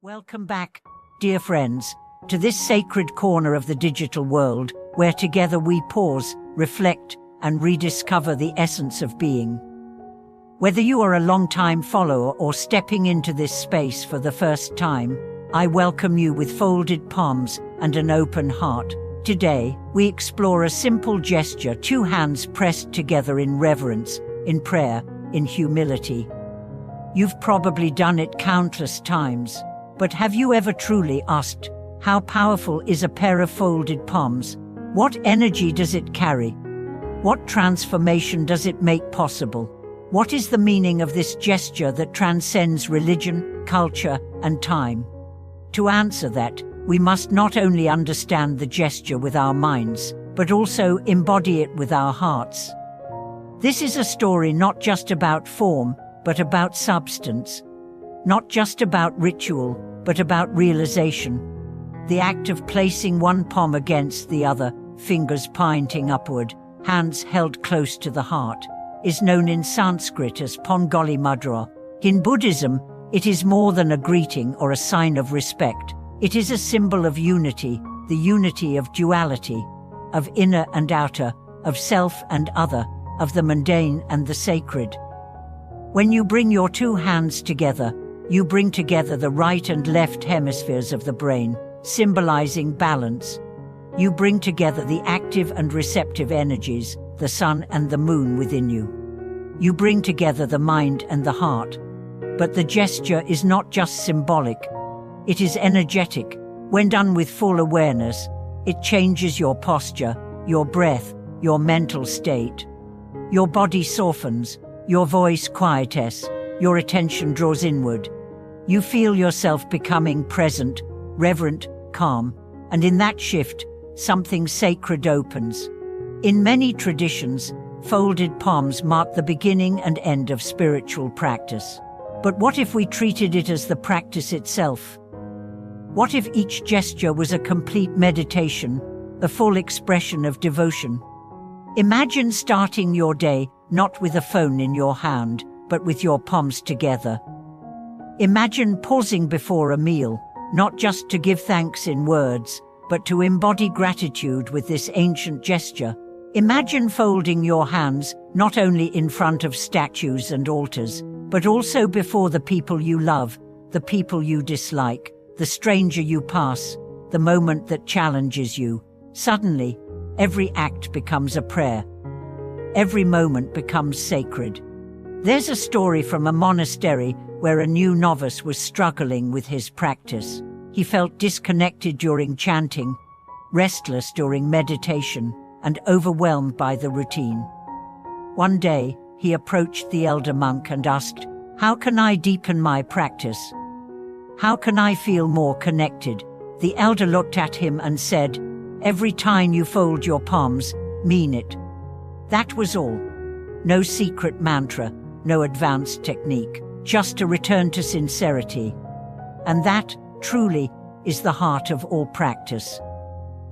Welcome back, dear friends, to this sacred corner of the digital world where together we pause, reflect, and rediscover the essence of being. Whether you are a long-time follower or stepping into this space for the first time, I welcome you with folded palms and an open heart. Today, we explore a simple gesture, two hands pressed together in reverence, in prayer, in humility. You've probably done it countless times. But have you ever truly asked, how powerful is a pair of folded palms? What energy does it carry? What transformation does it make possible? What is the meaning of this gesture that transcends religion, culture, and time? To answer that, we must not only understand the gesture with our minds, but also embody it with our hearts. This is a story not just about form, but about substance. Not just about ritual, but about realization. The act of placing one palm against the other, fingers pointing upward, hands held close to the heart, is known in Sanskrit as Pongoli Mudra. In Buddhism, it is more than a greeting or a sign of respect. It is a symbol of unity, the unity of duality, of inner and outer, of self and other, of the mundane and the sacred. When you bring your two hands together, you bring together the right and left hemispheres of the brain, symbolizing balance. You bring together the active and receptive energies, the sun and the moon within you. You bring together the mind and the heart. But the gesture is not just symbolic. It is energetic. When done with full awareness, it changes your posture, your breath, your mental state. Your body softens, your voice quiets, your attention draws inward. You feel yourself becoming present, reverent, calm, and in that shift, something sacred opens. In many traditions, folded palms mark the beginning and end of spiritual practice. But what if we treated it as the practice itself? What if each gesture was a complete meditation, a full expression of devotion? Imagine starting your day not with a phone in your hand, but with your palms together. Imagine pausing before a meal, not just to give thanks in words, but to embody gratitude with this ancient gesture. Imagine folding your hands not only in front of statues and altars, but also before the people you love, the people you dislike, the stranger you pass, the moment that challenges you. Suddenly, every act becomes a prayer. Every moment becomes sacred. There's a story from a monastery where a new novice was struggling with his practice. He felt disconnected during chanting, restless during meditation, and overwhelmed by the routine. One day, he approached the elder monk and asked, "How can I deepen my practice? How can I feel more connected?" The elder looked at him and said, "Every time you fold your palms, mean it." That was all. No secret mantra, no advanced technique, just a return to sincerity. And that, truly, is the heart of all practice.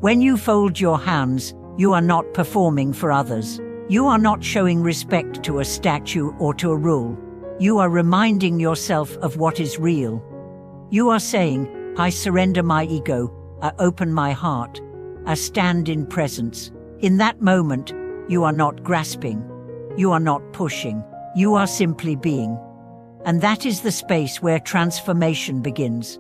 When you fold your hands, you are not performing for others. You are not showing respect to a statue or to a rule. You are reminding yourself of what is real. You are saying, "I surrender my ego, I open my heart, I stand in presence." In that moment, you are not grasping. You are not pushing. You are simply being. And that is the space where transformation begins.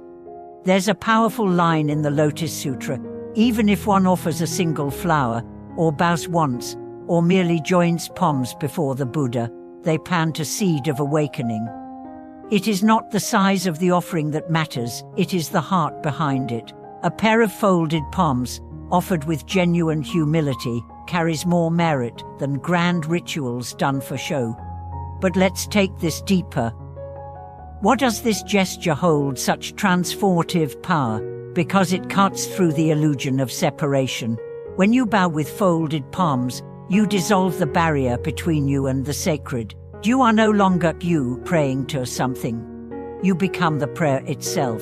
There's a powerful line in the Lotus Sutra: even if one offers a single flower, or bows once, or merely joins palms before the Buddha, they plant a seed of awakening. It is not the size of the offering that matters, it is the heart behind it. A pair of folded palms, offered with genuine humility, carries more merit than grand rituals done for show. But let's take this deeper. What does this gesture hold such transformative power? Because it cuts through the illusion of separation. When you bow with folded palms, you dissolve the barrier between you and the sacred. You are no longer you praying to something. You become the prayer itself.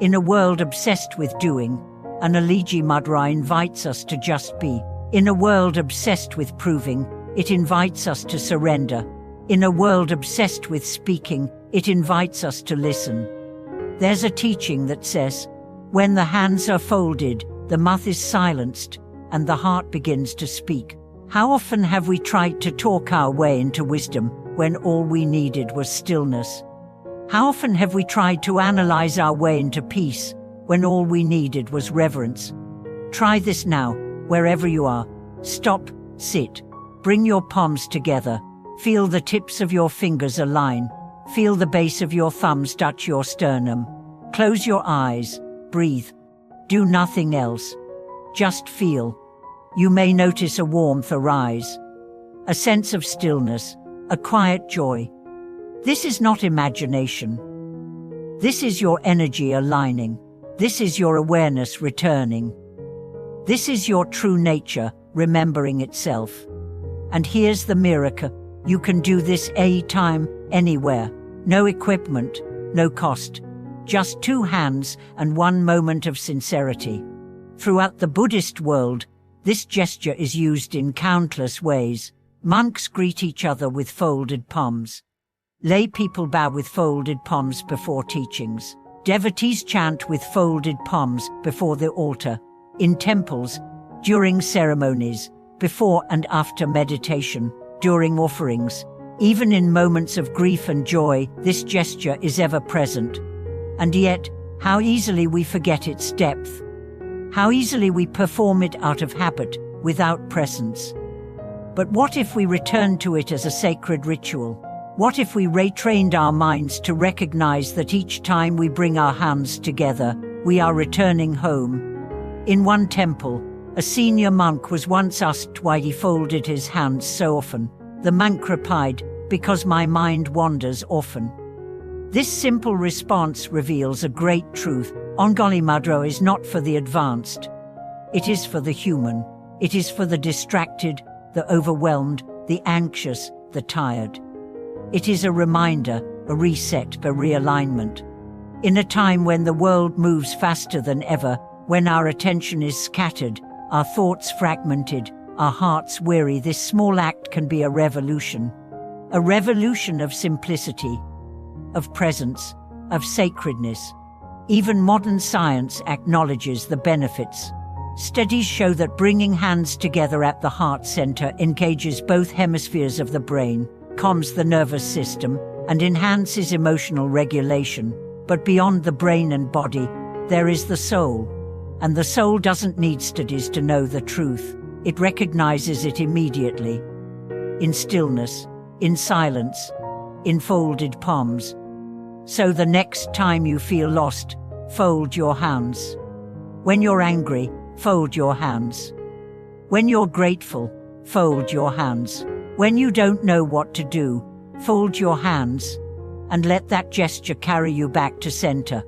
In a world obsessed with doing, an Aliji Mudra invites us to just be. In a world obsessed with proving, it invites us to surrender. In a world obsessed with speaking, it invites us to listen. There's a teaching that says, when the hands are folded, the mouth is silenced, and the heart begins to speak. How often have we tried to talk our way into wisdom when all we needed was stillness? How often have we tried to analyze our way into peace when all we needed was reverence? Try this now, wherever you are. Stop, sit, bring your palms together, feel the tips of your fingers align, feel the base of your thumbs touch your sternum. Close your eyes, breathe. Do nothing else. Just feel. You may notice a warmth arise, a sense of stillness, a quiet joy. This is not imagination. This is your energy aligning. This is your awareness returning. This is your true nature remembering itself. And here's the miracle. You can do this anytime, anywhere. No equipment, no cost. Just 2 hands and 1 moment of sincerity. Throughout the Buddhist world, this gesture is used in countless ways. Monks greet each other with folded palms. Lay people bow with folded palms before teachings. Devotees chant with folded palms before the altar. In temples, during ceremonies, before and after meditation, during offerings. Even in moments of grief and joy, this gesture is ever present. And yet, how easily we forget its depth. How easily we perform it out of habit, without presence. But what if we returned to it as a sacred ritual? What if we retrained our minds to recognize that each time we bring our hands together, we are returning home? In one temple, a senior monk was once asked why he folded his hands so often. The monk replied, "Because my mind wanders often." This simple response reveals a great truth. Anjali Mudra is not for the advanced. It is for the human. It is for the distracted, the overwhelmed, the anxious, the tired. It is a reminder, a reset, a realignment. In a time when the world moves faster than ever, when our attention is scattered, our thoughts fragmented, our hearts weary, this small act can be a revolution. A revolution of simplicity, of presence, of sacredness. Even modern science acknowledges the benefits. Studies show that bringing hands together at the heart center engages both hemispheres of the brain, calms the nervous system, and enhances emotional regulation. But beyond the brain and body, there is the soul. And the soul doesn't need studies to know the truth. It recognizes it immediately. In stillness, in silence, in folded palms. So the next time you feel lost, fold your hands. When you're angry, fold your hands. When you're grateful, fold your hands. When you don't know what to do, fold your hands, and let that gesture carry you back to center.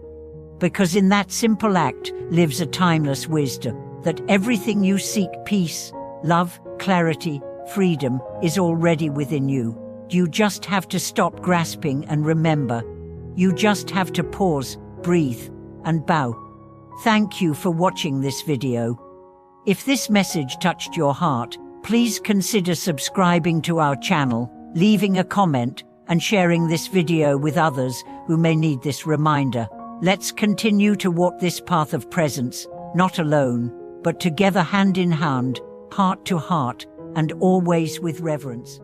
Because in that simple act lives a timeless wisdom, that everything you seek, peace, love, clarity, freedom, is already within you. You just have to stop grasping and remember. You just have to pause, breathe, and bow. Thank you for watching this video. If this message touched your heart, please consider subscribing to our channel, leaving a comment, and sharing this video with others who may need this reminder. Let's continue to walk this path of presence, not alone, but together, hand in hand, heart to heart, and always with reverence.